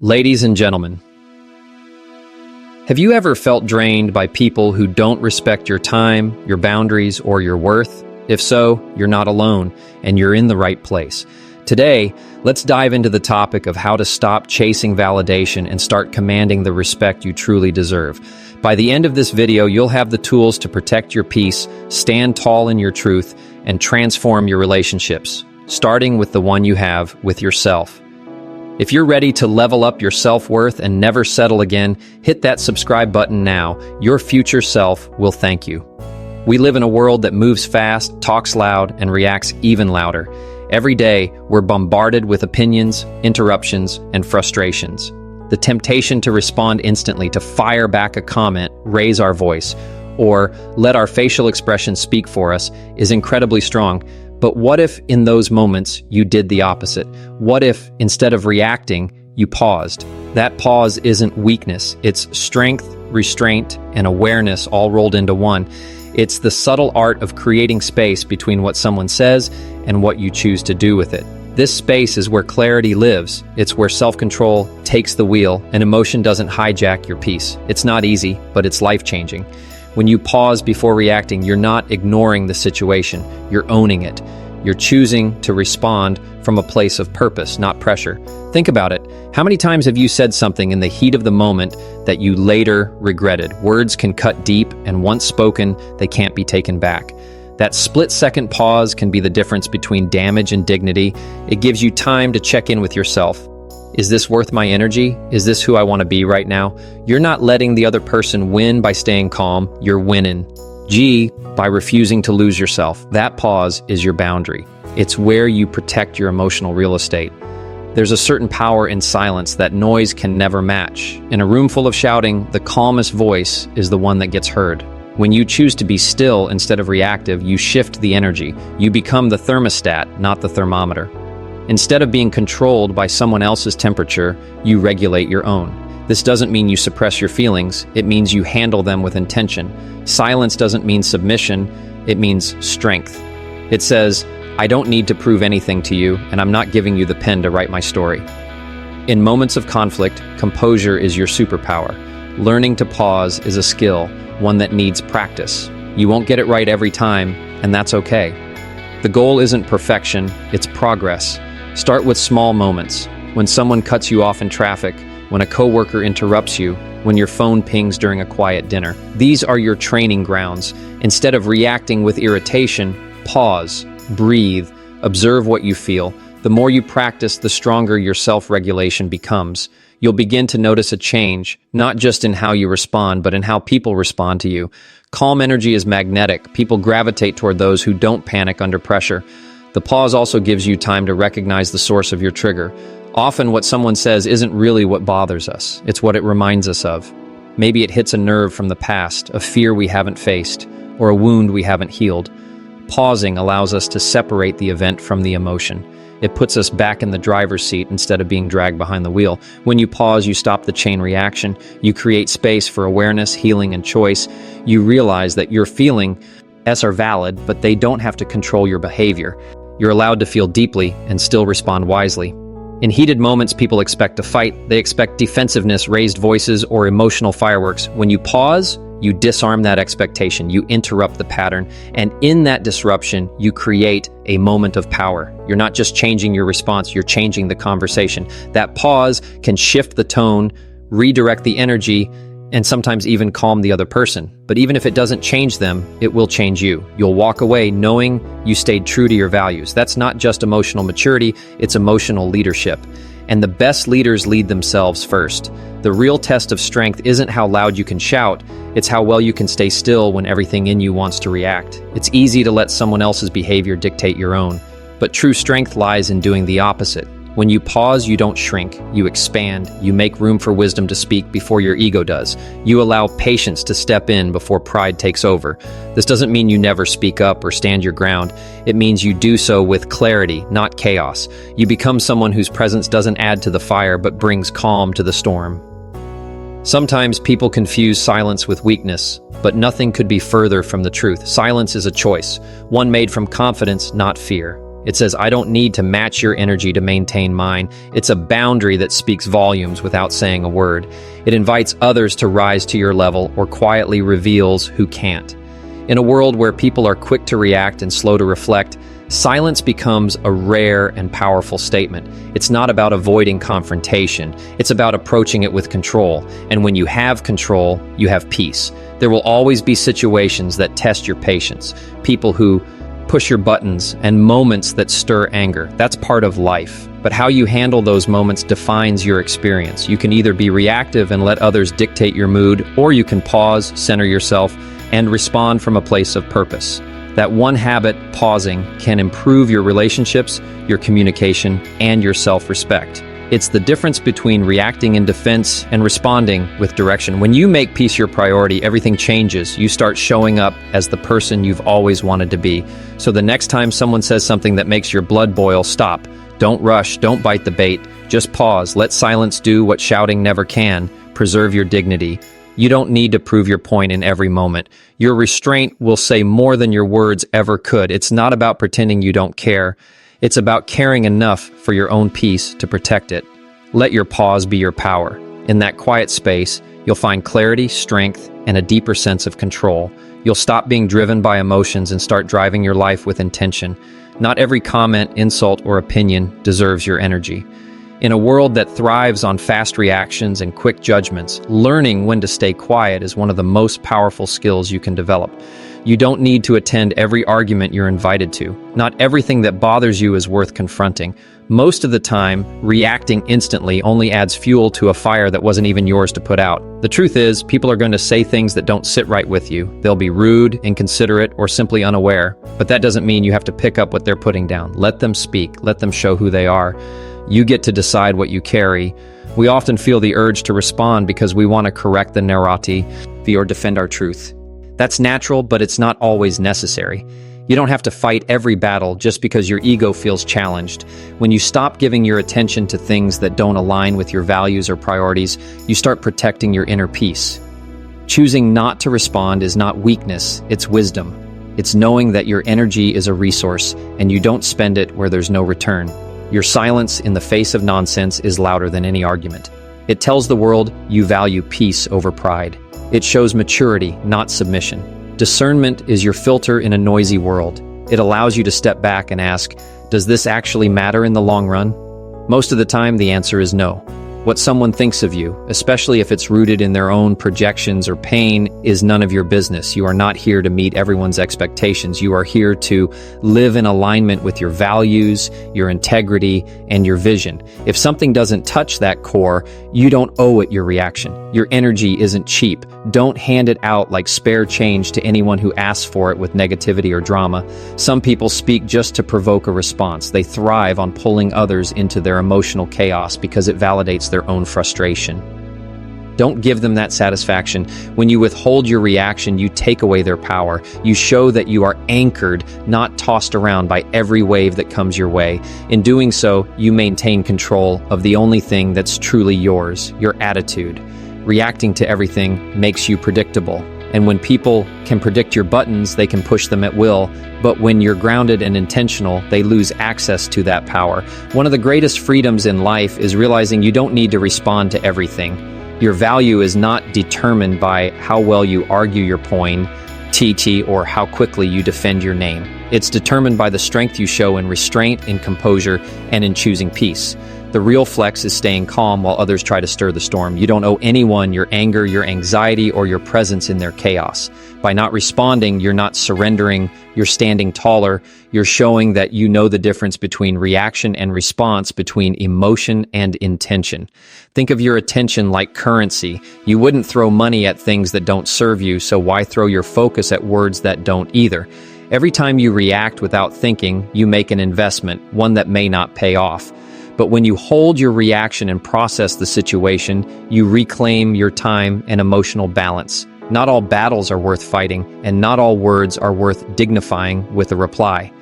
Ladies and gentlemen, have you ever felt drained by people who don't respect your time, your boundaries, or your worth? If so, you're not alone, and you're in the right place. Today, let's dive into the topic of how to stop chasing validation and start commanding the respect you truly deserve. By the end of this video, you'll have the tools to protect your peace, stand tall in your truth, and transform your relationships, starting with the one you have with yourself. If you're ready to level up your self-worth and never settle again, hit that subscribe button now. Your future self will thank you. We live in a world that moves fast, talks loud, and reacts even louder. Every day, we're bombarded with opinions, interruptions, and frustrations. The temptation to respond instantly, to fire back a comment, raise our voice, or let our facial expressions speak for us is incredibly strong. But what if in those moments you did the opposite? What if instead of reacting, you paused? That pause isn't weakness. It's strength, restraint, and awareness all rolled into one. It's the subtle art of creating space between what someone says and what you choose to do with it. This space is where clarity lives. It's where self-control takes the wheel and emotion doesn't hijack your peace. It's not easy, but it's life-changing. When you pause before reacting, you're not ignoring the situation, you're owning it. You're choosing to respond from a place of purpose, not pressure. Think about it. How many times have you said something in the heat of the moment that you later regretted? Words can cut deep, and once spoken, they can't be taken back. That split-second pause can be the difference between damage and dignity. It gives you time to check in with yourself. Is this worth my energy? Is this who I want to be right now? You're not letting the other person win by staying calm. You're winning. By refusing to lose yourself. That pause is your boundary. It's where you protect your emotional real estate. There's a certain power in silence that noise can never match. In a room full of shouting, the calmest voice is the one that gets heard. When you choose to be still instead of reactive, you shift the energy. You become the thermostat, not the thermometer. Instead of being controlled by someone else's temperature, you regulate your own. This doesn't mean you suppress your feelings, it means you handle them with intention. Silence doesn't mean submission, it means strength. It says, I don't need to prove anything to you, and I'm not giving you the pen to write my story. In moments of conflict, composure is your superpower. Learning to pause is a skill, one that needs practice. You won't get it right every time, and that's okay. The goal isn't perfection, it's progress. Start with small moments. When someone cuts you off in traffic, when a coworker interrupts you, when your phone pings during a quiet dinner. These are your training grounds. Instead of reacting with irritation, pause, breathe, observe what you feel. The more you practice, the stronger your self-regulation becomes. You'll begin to notice a change, not just in how you respond, but in how people respond to you. Calm energy is magnetic. People gravitate toward those who don't panic under pressure. The pause also gives you time to recognize the source of your trigger. Often what someone says isn't really what bothers us, it's what it reminds us of. Maybe it hits a nerve from the past, a fear we haven't faced, or a wound we haven't healed. Pausing allows us to separate the event from the emotion. It puts us back in the driver's seat instead of being dragged behind the wheel. When you pause, you stop the chain reaction. You create space for awareness, healing, and choice. You realize that your feelings are valid, but they don't have to control your behavior. You're allowed to feel deeply and still respond wisely. In heated moments, people expect to fight. They expect defensiveness, raised voices, or emotional fireworks. When you pause, you disarm that expectation. You interrupt the pattern. And in that disruption, you create a moment of power. You're not just changing your response, you're changing the conversation. That pause can shift the tone, redirect the energy, and sometimes even calm the other person. But even if it doesn't change them, it will change you. You'll walk away knowing you stayed true to your values. That's not just emotional maturity, it's emotional leadership. And the best leaders lead themselves first. The real test of strength isn't how loud you can shout, it's how well you can stay still when everything in you wants to react. It's easy to let someone else's behavior dictate your own, but true strength lies in doing the opposite. When you pause, you don't shrink, you expand, you make room for wisdom to speak before your ego does. You allow patience to step in before pride takes over. This doesn't mean you never speak up or stand your ground. It means you do so with clarity, not chaos. You become someone whose presence doesn't add to the fire but brings calm to the storm. Sometimes people confuse silence with weakness, but nothing could be further from the truth. Silence is a choice, one made from confidence, not fear. It says, I don't need to match your energy to maintain mine. It's a boundary that speaks volumes without saying a word. It invites others to rise to your level or quietly reveals who can't. In a world where people are quick to react and slow to reflect, silence becomes a rare and powerful statement. It's not about avoiding confrontation. It's about approaching it with control. And when you have control, you have peace. There will always be situations that test your patience, people who push your buttons, and moments that stir anger. That's part of life. But how you handle those moments defines your experience. You can either be reactive and let others dictate your mood, or you can pause, center yourself, and respond from a place of purpose. That one habit, pausing, can improve your relationships, your communication, and your self-respect. It's the difference between reacting in defense and responding with direction. When you make peace your priority, everything changes. You start showing up as the person you've always wanted to be. So the next time someone says something that makes your blood boil, stop. Don't rush, don't bite the bait. Just pause. Let silence do what shouting never can. Preserve your dignity. You don't need to prove your point in every moment. Your restraint will say more than your words ever could. It's not about pretending you don't care. It's about caring enough for your own peace to protect it. Let your pause be your power. In that quiet space, you'll find clarity, strength, and a deeper sense of control. You'll stop being driven by emotions and start driving your life with intention. Not every comment, insult, or opinion deserves your energy. In a world that thrives on fast reactions and quick judgments, learning when to stay quiet is one of the most powerful skills you can develop. You don't need to attend every argument you're invited to. Not everything that bothers you is worth confronting. Most of the time, reacting instantly only adds fuel to a fire that wasn't even yours to put out. The truth is, people are going to say things that don't sit right with you. They'll be rude, inconsiderate, or simply unaware. But that doesn't mean you have to pick up what they're putting down. Let them speak. Let them show who they are. You get to decide what you carry. We often feel the urge to respond because we want to correct the narrative or defend our truth. That's natural, but it's not always necessary. You don't have to fight every battle just because your ego feels challenged. When you stop giving your attention to things that don't align with your values or priorities, you start protecting your inner peace. Choosing not to respond is not weakness, it's wisdom. It's knowing that your energy is a resource and you don't spend it where there's no return. Your silence in the face of nonsense is louder than any argument. It tells the world you value peace over pride. It shows maturity, not submission. Discernment is your filter in a noisy world. It allows you to step back and ask, does this actually matter in the long run? Most of the time, the answer is no. What someone thinks of you, especially if it's rooted in their own projections or pain, is none of your business. You are not here to meet everyone's expectations. You are here to live in alignment with your values, your integrity, and your vision. If something doesn't touch that core, you don't owe it your reaction. Your energy isn't cheap. Don't hand it out like spare change to anyone who asks for it with negativity or drama. Some people speak just to provoke a response. They thrive on pulling others into their emotional chaos because it validates their own frustration. Don't give them that satisfaction. When you withhold your reaction, you take away their power. You show that you are anchored, not tossed around by every wave that comes your way. In doing so, you maintain control of the only thing that's truly yours, your attitude. Reacting to everything makes you predictable. And when people can predict your buttons, they can push them at will. But when you're grounded and intentional, they lose access to that power. One of the greatest freedoms in life is realizing you don't need to respond to everything. Your value is not determined by how well you argue your point, or how quickly you defend your name. It's determined by the strength you show in restraint, in composure, and in choosing peace. The real flex is staying calm while others try to stir the storm. You don't owe anyone your anger, your anxiety, or your presence in their chaos. By not responding, you're not surrendering, you're standing taller, you're showing that you know the difference between reaction and response, between emotion and intention. Think of your attention like currency. You wouldn't throw money at things that don't serve you, so why throw your focus at words that don't either? Every time you react without thinking, you make an investment, one that may not pay off. But when you hold your reaction and process the situation, you reclaim your time and emotional balance. Not all battles are worth fighting, and not all words are worth dignifying with a reply.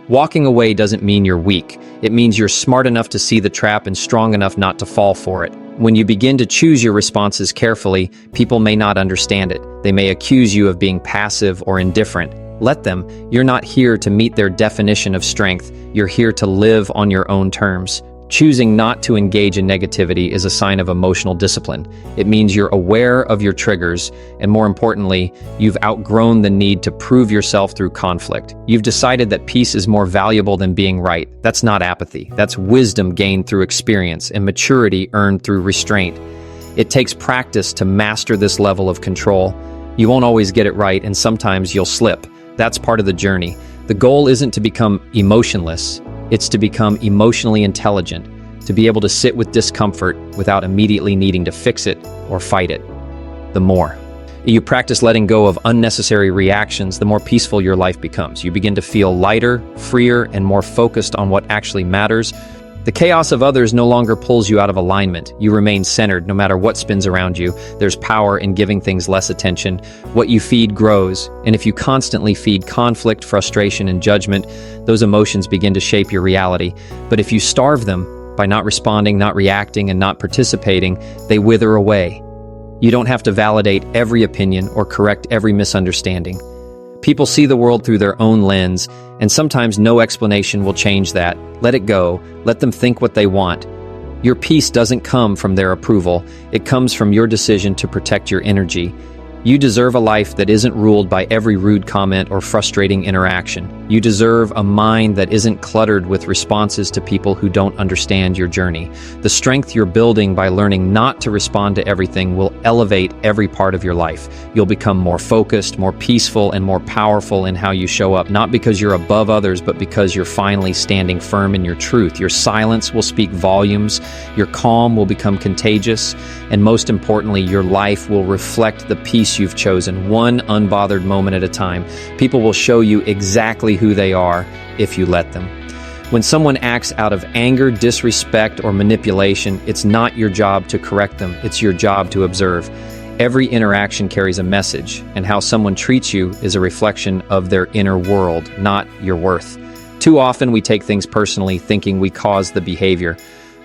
Walking away doesn't mean you're weak. It means you're smart enough to see the trap and strong enough not to fall for it. When you begin to choose your responses carefully, people may not understand it. They may accuse you of being passive or indifferent. Let them. You're not here to meet their definition of strength. You're here to live on your own terms. Choosing not to engage in negativity is a sign of emotional discipline. It means you're aware of your triggers, and more importantly, you've outgrown the need to prove yourself through conflict. You've decided that peace is more valuable than being right. That's not apathy. That's wisdom gained through experience and maturity earned through restraint. It takes practice to master this level of control. You won't always get it right, and sometimes you'll slip. That's part of the journey. The goal isn't to become emotionless. It's to become emotionally intelligent, to be able to sit with discomfort without immediately needing to fix it or fight it. The more you practice letting go of unnecessary reactions, the more peaceful your life becomes. You begin to feel lighter, freer, and more focused on what actually matters. The chaos of others no longer pulls you out of alignment. You remain centered no matter what spins around you. There's power in giving things less attention. What you feed grows, and if you constantly feed conflict, frustration, and judgment, those emotions begin to shape your reality. But if you starve them by not responding, not reacting, and not participating, they wither away. You don't have to validate every opinion or correct every misunderstanding. People see the world through their own lens, and sometimes no explanation will change that. Let it go. Let them think what they want. Your peace doesn't come from their approval. It comes from your decision to protect your energy. You deserve a life that isn't ruled by every rude comment or frustrating interaction. You deserve a mind that isn't cluttered with responses to people who don't understand your journey. The strength you're building by learning not to respond to everything will elevate every part of your life. You'll become more focused, more peaceful, and more powerful in how you show up, not because you're above others, but because you're finally standing firm in your truth. Your silence will speak volumes, your calm will become contagious, and most importantly, your life will reflect the peace you've chosen, one unbothered moment at a time. People will show you exactly who they are if you let them. When someone acts out of anger, disrespect, or manipulation, it's not your job to correct them. It's your job to observe. Every interaction carries a message, and how someone treats you is a reflection of their inner world, not your worth. Too often we take things personally, thinking we caused the behavior.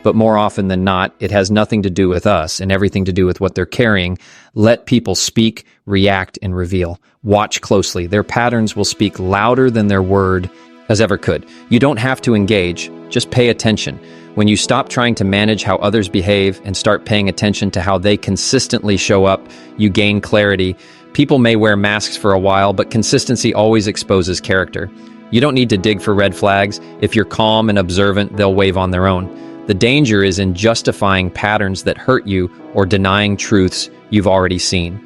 But more often than not, it has nothing to do with us and everything to do with what they're carrying. Let people speak, react, and reveal. Watch closely. Their patterns will speak louder than their word has ever could. You don't have to engage, just pay attention. When you stop trying to manage how others behave and start paying attention to how they consistently show up, you gain clarity. People may wear masks for a while, but consistency always exposes character. You don't need to dig for red flags. If you're calm and observant, they'll wave on their own. The danger is in justifying patterns that hurt you or denying truths you've already seen.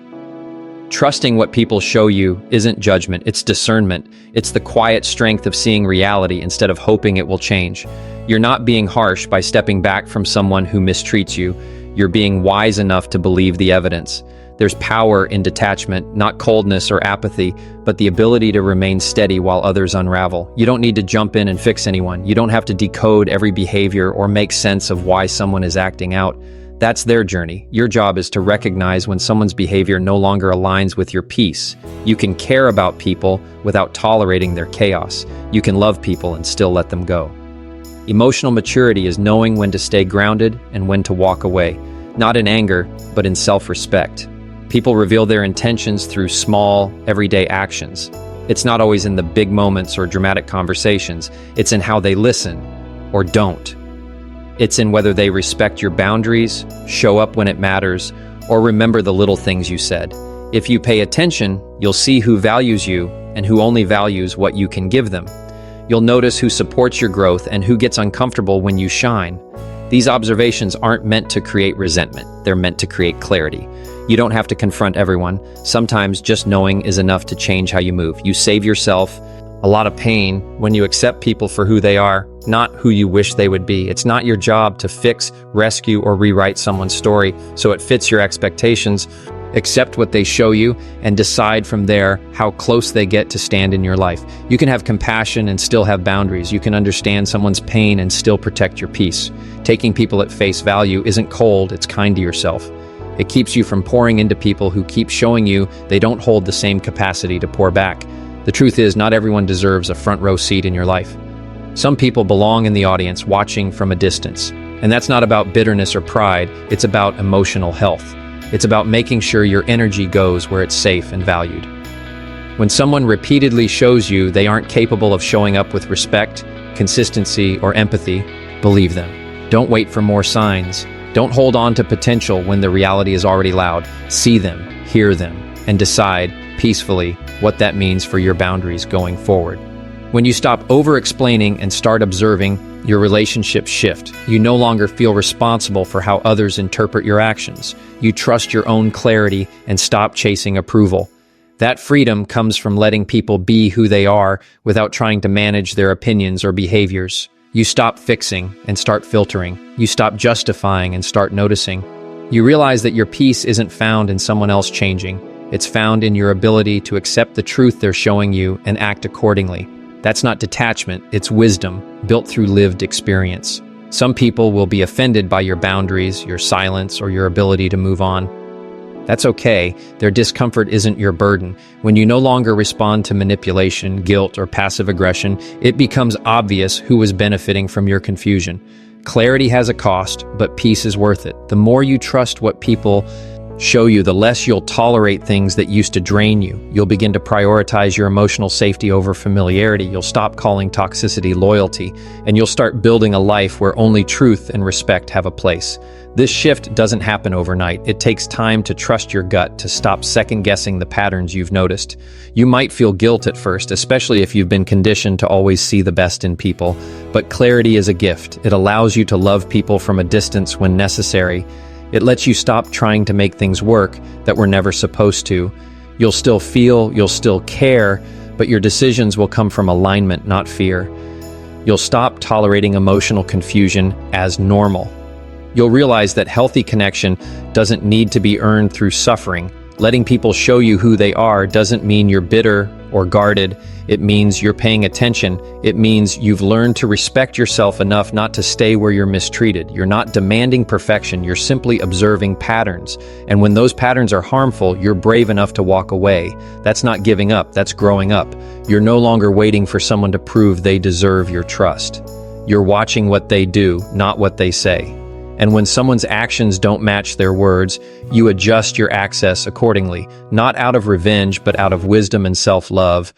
Trusting what people show you isn't judgment, it's discernment. It's the quiet strength of seeing reality instead of hoping it will change. You're not being harsh by stepping back from someone who mistreats you. You're being wise enough to believe the evidence. There's power in detachment, not coldness or apathy, but the ability to remain steady while others unravel. You don't need to jump in and fix anyone. You don't have to decode every behavior or make sense of why someone is acting out. That's their journey. Your job is to recognize when someone's behavior no longer aligns with your peace. You can care about people without tolerating their chaos. You can love people and still let them go. Emotional maturity is knowing when to stay grounded and when to walk away, not in anger, but in self-respect. People reveal their intentions through small, everyday actions. It's not always in the big moments or dramatic conversations. It's in how they listen or don't. It's in whether they respect your boundaries, show up when it matters, or remember the little things you said. If you pay attention, you'll see who values you and who only values what you can give them. You'll notice who supports your growth and who gets uncomfortable when you shine. These observations aren't meant to create resentment. They're meant to create clarity. You don't have to confront everyone. Sometimes just knowing is enough to change how you move. You save yourself a lot of pain when you accept people for who they are, not who you wish they would be. It's not your job to fix, rescue, or rewrite someone's story so it fits your expectations. Accept what they show you and decide from there how close they get to stand in your life. You can have compassion and still have boundaries. You can understand someone's pain and still protect your peace. Taking people at face value isn't cold, it's kind to yourself. It keeps you from pouring into people who keep showing you they don't hold the same capacity to pour back. The truth is, not everyone deserves a front row seat in your life. Some people belong in the audience, watching from a distance. And that's not about bitterness or pride, it's about emotional health. It's about making sure your energy goes where it's safe and valued. When someone repeatedly shows you they aren't capable of showing up with respect, consistency, or empathy, believe them. Don't wait for more signs. Don't hold on to potential when the reality is already loud. See them, hear them, and decide, peacefully, what that means for your boundaries going forward. When you stop over-explaining and start observing, your relationships shift. You no longer feel responsible for how others interpret your actions. You trust your own clarity and stop chasing approval. That freedom comes from letting people be who they are without trying to manage their opinions or behaviors. You stop fixing and start filtering. You stop justifying and start noticing. You realize that your peace isn't found in someone else changing. It's found in your ability to accept the truth they're showing you and act accordingly. That's not detachment, it's wisdom, built through lived experience. Some people will be offended by your boundaries, your silence, or your ability to move on. That's okay. Their discomfort isn't your burden. When you no longer respond to manipulation, guilt, or passive aggression, it becomes obvious who is benefiting from your confusion. Clarity has a cost, but peace is worth it. The more you trust what people show you, the less you'll tolerate things that used to drain you. You'll begin to prioritize your emotional safety over familiarity. You'll stop calling toxicity loyalty, and you'll start building a life where only truth and respect have a place. This shift doesn't happen overnight. It takes time to trust your gut, to stop second-guessing the patterns you've noticed. You might feel guilt at first, especially if you've been conditioned to always see the best in people. But clarity is a gift. It allows you to love people from a distance when necessary. It lets you stop trying to make things work that were never supposed to. You'll still feel, you'll still care, but your decisions will come from alignment, not fear. You'll stop tolerating emotional confusion as normal. You'll realize that healthy connection doesn't need to be earned through suffering. Letting people show you who they are doesn't mean you're bitter or guarded. It means you're paying attention. It means you've learned to respect yourself enough not to stay where you're mistreated. You're not demanding perfection. You're simply observing patterns. And when those patterns are harmful, you're brave enough to walk away. That's not giving up. That's growing up. You're no longer waiting for someone to prove they deserve your trust. You're watching what they do, not what they say. And when someone's actions don't match their words, you adjust your access accordingly, not out of revenge, but out of wisdom and self-love.